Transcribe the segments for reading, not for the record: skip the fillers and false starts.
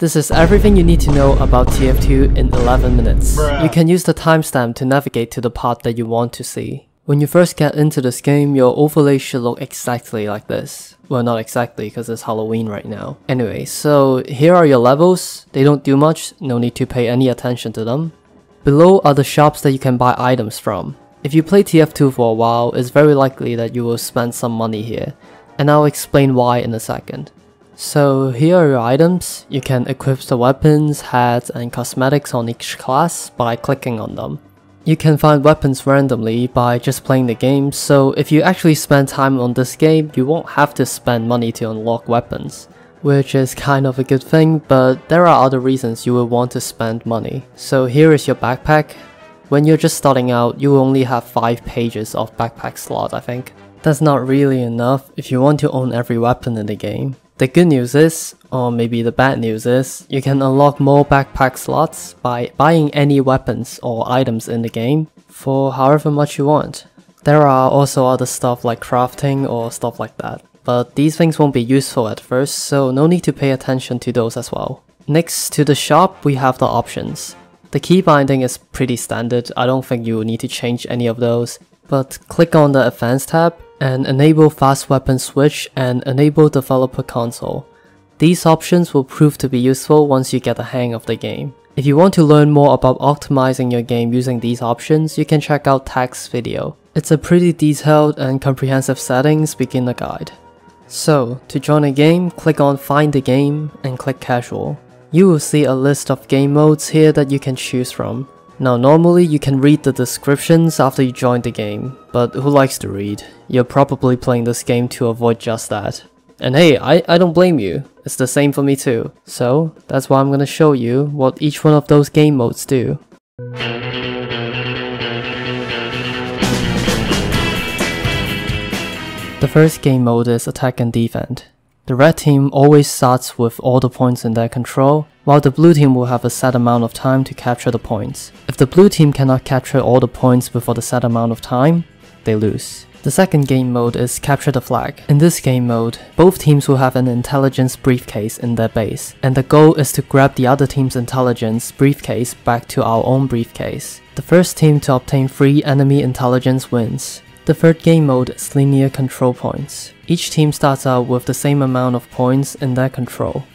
This is everything you need to know about TF2 in 11 minutes. Bruh. You can use the timestamp to navigate to the part that you want to see. When you first get into this game, your overlay should look exactly like this. Well, not exactly because it's Halloween right now. Anyway, so here are your levels. They don't do much, no need to pay any attention to them. Below are the shops that you can buy items from. If you play TF2 for a while, it's very likely that you will spend some money here, and I'll explain why in a second. So here are your items. You can equip the weapons, hats, and cosmetics on each class by clicking on them. You can find weapons randomly by just playing the game, so if you actually spend time on this game, you won't have to spend money to unlock weapons, which is kind of a good thing, but there are other reasons you will want to spend money. So here is your backpack. When you're just starting out, you will only have 5 pages of backpack slot, I think. That's not really enough if you want to own every weapon in the game. The good news is, or maybe the bad news is, you can unlock more backpack slots by buying any weapons or items in the game for however much you want. There are also other stuff like crafting or stuff like that, but these things won't be useful at first, so no need to pay attention to those as well. Next to the shop, we have the options. The key binding is pretty standard, I don't think you will need to change any of those, but click on the Advanced tab and enable Fast Weapon Switch and enable Developer Console. These options will prove to be useful once you get the hang of the game. If you want to learn more about optimizing your game using these options, you can check out Tag's video. It's a pretty detailed and comprehensive settings beginner guide. So, to join a game, click on Find the Game and click Casual. You will see a list of game modes here that you can choose from. Now normally you can read the descriptions after you join the game, but who likes to read? You're probably playing this game to avoid just that. And hey, I don't blame you, it's the same for me too. So that's why I'm gonna show you what each one of those game modes do. The first game mode is Attack and Defend. The red team always starts with all the points in their control, while the blue team will have a set amount of time to capture the points. If the blue team cannot capture all the points before the set amount of time, they lose. The second game mode is Capture the Flag. In this game mode, both teams will have an intelligence briefcase in their base, and the goal is to grab the other team's intelligence briefcase back to our own briefcase. The first team to obtain free enemy intelligence wins. The third game mode is Linear Control Points. Each team starts out with the same amount of points in their control,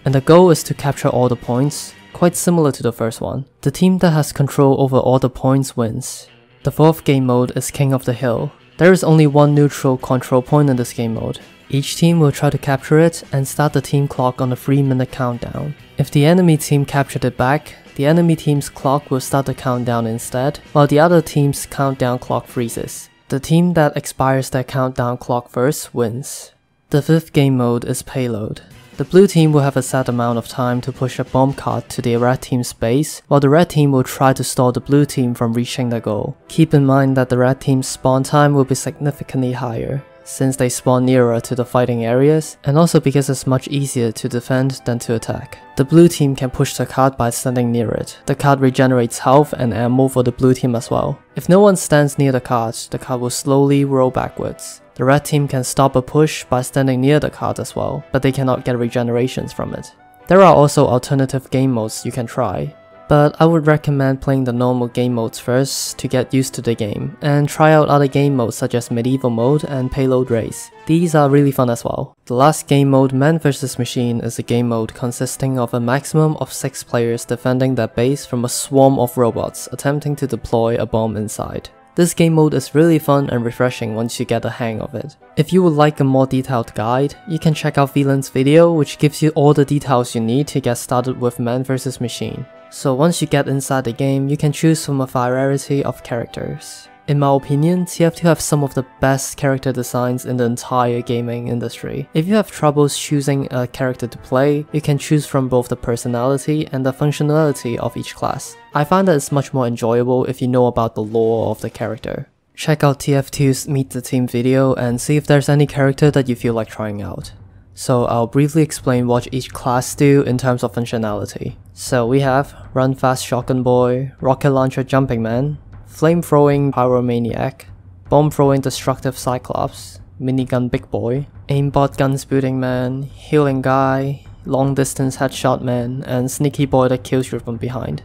and the goal is to capture all the points, quite similar to the first one. The team that has control over all the points wins. The fourth game mode is King of the Hill. There is only one neutral control point in this game mode. Each team will try to capture it and start the team clock on a 3-minute countdown. If the enemy team captured it back, the enemy team's clock will start the countdown instead, while the other team's countdown clock freezes. The team that expires their countdown clock first wins. The fifth game mode is Payload. The blue team will have a set amount of time to push a bomb cart to the red team's base, while the red team will try to stall the blue team from reaching their goal. Keep in mind that the red team's spawn time will be significantly higher, since they spawn nearer to the fighting areas, and also because it's much easier to defend than to attack. The blue team can push the cart by standing near it. The cart regenerates health and ammo for the blue team as well. If no one stands near the cart will slowly roll backwards. The red team can stop a push by standing near the cart as well, but they cannot get regenerations from it. There are also alternative game modes you can try, but I would recommend playing the normal game modes first to get used to the game, and try out other game modes such as Medieval Mode and Payload Race. These are really fun as well. The last game mode, Man vs Machine, is a game mode consisting of a maximum of 6 players defending their base from a swarm of robots attempting to deploy a bomb inside. This game mode is really fun and refreshing once you get the hang of it. If you would like a more detailed guide, you can check out VLAN's video, which gives you all the details you need to get started with Man vs Machine. So once you get inside the game, you can choose from a variety of characters. In my opinion, TF2 have some of the best character designs in the entire gaming industry. If you have troubles choosing a character to play, you can choose from both the personality and the functionality of each class. I find that it's much more enjoyable if you know about the lore of the character. Check out TF2's Meet the Team video and see if there's any character that you feel like trying out. So I'll briefly explain what each class do in terms of functionality. So we have Run Fast Shotgun Boy, Rocket Launcher Jumping Man, Flame-throwing Pyromaniac, Bomb-throwing Destructive Cyclops, Minigun Big Boy, Aimbot Gun Spooting Man, Healing Guy, long distance headshot man, and sneaky boy that kills you from behind.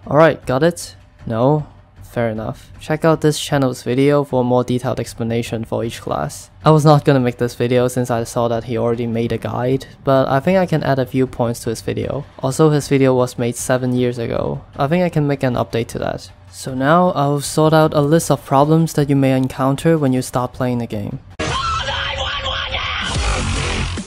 Alright, got it? No? Fair enough. Check out this channel's video for a more detailed explanation for each class. I was not gonna make this video since I saw that he already made a guide, but I think I can add a few points to his video. Also, his video was made 7 years ago. I think I can make an update to that. So now I'll sort out a list of problems that you may encounter when you start playing the game.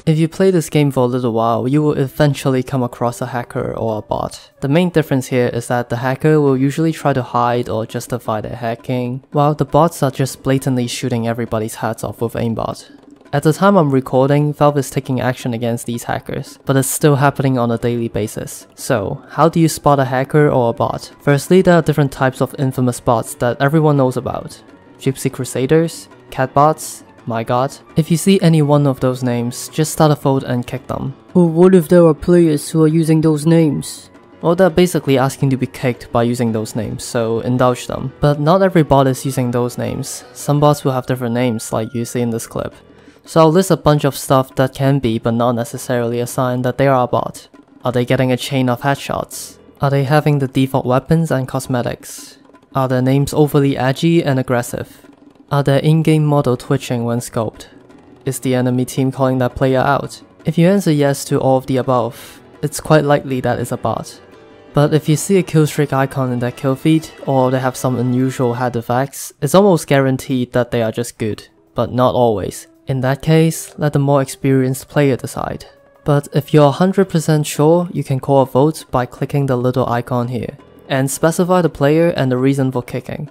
If you play this game for a little while, you will eventually come across a hacker or a bot. The main difference here is that the hacker will usually try to hide or justify their hacking, while the bots are just blatantly shooting everybody's heads off with aimbot. At the time I'm recording, Valve is taking action against these hackers, but it's still happening on a daily basis. So, how do you spot a hacker or a bot? Firstly, there are different types of infamous bots that everyone knows about. Gypsy Crusaders, cat bots, my god. If you see any one of those names, just start a vote and kick them. Or what if there are players who are using those names? Well, they're basically asking to be kicked by using those names, so indulge them. But not every bot is using those names. Some bots will have different names like you see in this clip. So I'll list a bunch of stuff that can be but not necessarily a sign that they are a bot. Are they getting a chain of headshots? Are they having the default weapons and cosmetics? Are their names overly edgy and aggressive? Are their in-game model twitching when scoped? Is the enemy team calling that player out? If you answer yes to all of the above, it's quite likely that it's a bot. But if you see a killstreak icon in their kill feed, or they have some unusual head effects, it's almost guaranteed that they are just good, but not always. In that case, let the more experienced player decide. But if you're 100% sure, you can call a vote by clicking the little icon here, and specify the player and the reason for kicking.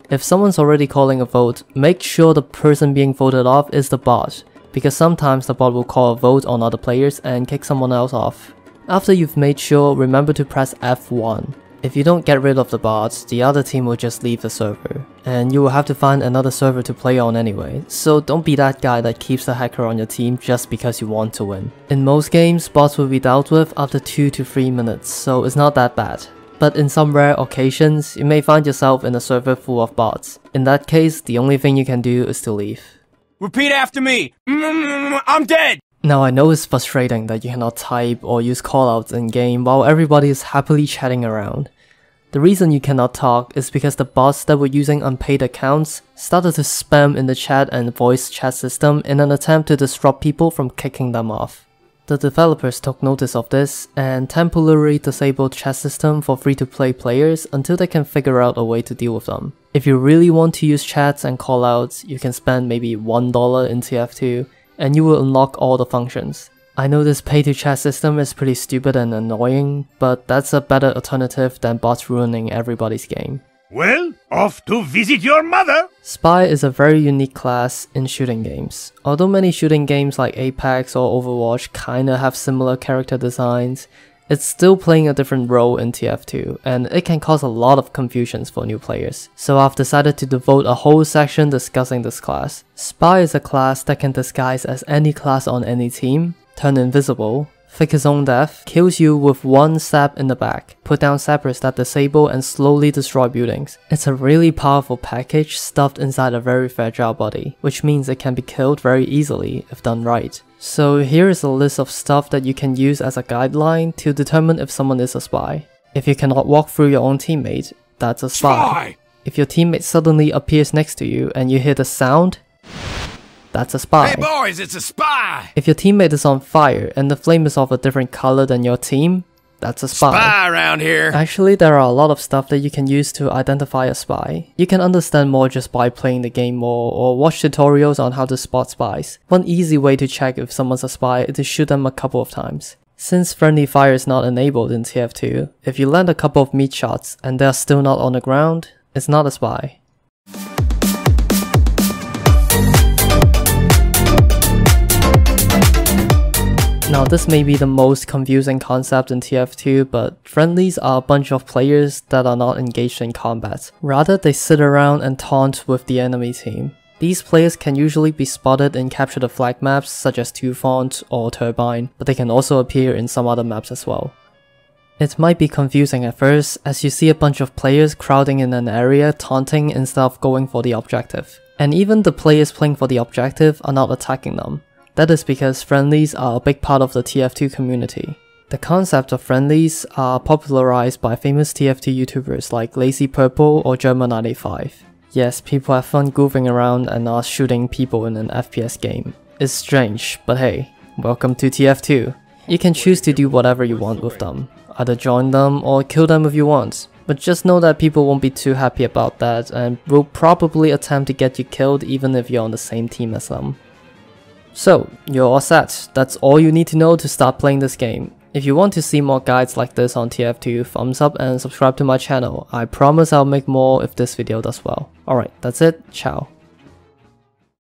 If someone's already calling a vote, make sure the person being voted off is the bot, because sometimes the bot will call a vote on other players and kick someone else off. After you've made sure, remember to press F1. If you don't get rid of the bots, the other team will just leave the server, and you will have to find another server to play on anyway, so don't be that guy that keeps the hacker on your team just because you want to win. In most games, bots will be dealt with after 2 to 3 minutes, so it's not that bad. But in some rare occasions, you may find yourself in a server full of bots. In that case, the only thing you can do is to leave. Repeat after me! I'm dead! Now I know it's frustrating that you cannot type or use callouts in game while everybody is happily chatting around. The reason you cannot talk is because the bots that were using unpaid accounts started to spam in the chat and voice chat system in an attempt to disrupt people from kicking them off. The developers took notice of this and temporarily disabled chat system for free-to-play players until they can figure out a way to deal with them. If you really want to use chats and callouts, you can spend maybe $1 in TF2 and you will unlock all the functions. I know this pay-to-chat system is pretty stupid and annoying, but that's a better alternative than bots ruining everybody's game. Well, off to visit your mother! Spy is a very unique class in shooting games. Although many shooting games like Apex or Overwatch kinda have similar character designs, it's still playing a different role in TF2, and it can cause a lot of confusions for new players. So I've decided to devote a whole section discussing this class. Spy is a class that can disguise as any class on any team, turn invisible, fake his own death, kills you with one stab in the back, put down sappers that disable and slowly destroy buildings. It's a really powerful package stuffed inside a very fragile body, which means it can be killed very easily if done right. So here is a list of stuff that you can use as a guideline to determine if someone is a spy. If you cannot walk through your own teammate, that's a spy. If your teammate suddenly appears next to you and you hear the sound, that's a spy. Hey boys, it's a spy! If your teammate is on fire and the flame is of a different color than your team, that's a spy. Spy around here! Actually, there are a lot of stuff that you can use to identify a spy. You can understand more just by playing the game more or watch tutorials on how to spot spies. One easy way to check if someone's a spy is to shoot them a couple of times. Since friendly fire is not enabled in TF2, if you land a couple of meat shots and they're still not on the ground, it's not a spy. Now this may be the most confusing concept in TF2, but friendlies are a bunch of players that are not engaged in combat. Rather, they sit around and taunt with the enemy team. These players can usually be spotted in capture the flag maps such as Two Font or Turbine, but they can also appear in some other maps as well. It might be confusing at first, as you see a bunch of players crowding in an area taunting instead of going for the objective. And even the players playing for the objective are not attacking them. That is because friendlies are a big part of the TF2 community. The concept of friendlies are popularized by famous TF2 YouTubers like Lazy Purple or German95. Yes, people have fun goofing around and are shooting people in an FPS game. It's strange, but hey, welcome to TF2. You can choose to do whatever you want with them, either join them or kill them if you want. But just know that people won't be too happy about that and will probably attempt to get you killed even if you're on the same team as them. So, you're all set. That's all you need to know to start playing this game. If you want to see more guides like this on TF2, thumbs up and subscribe to my channel. I promise I'll make more if this video does well. Alright, that's it. Ciao.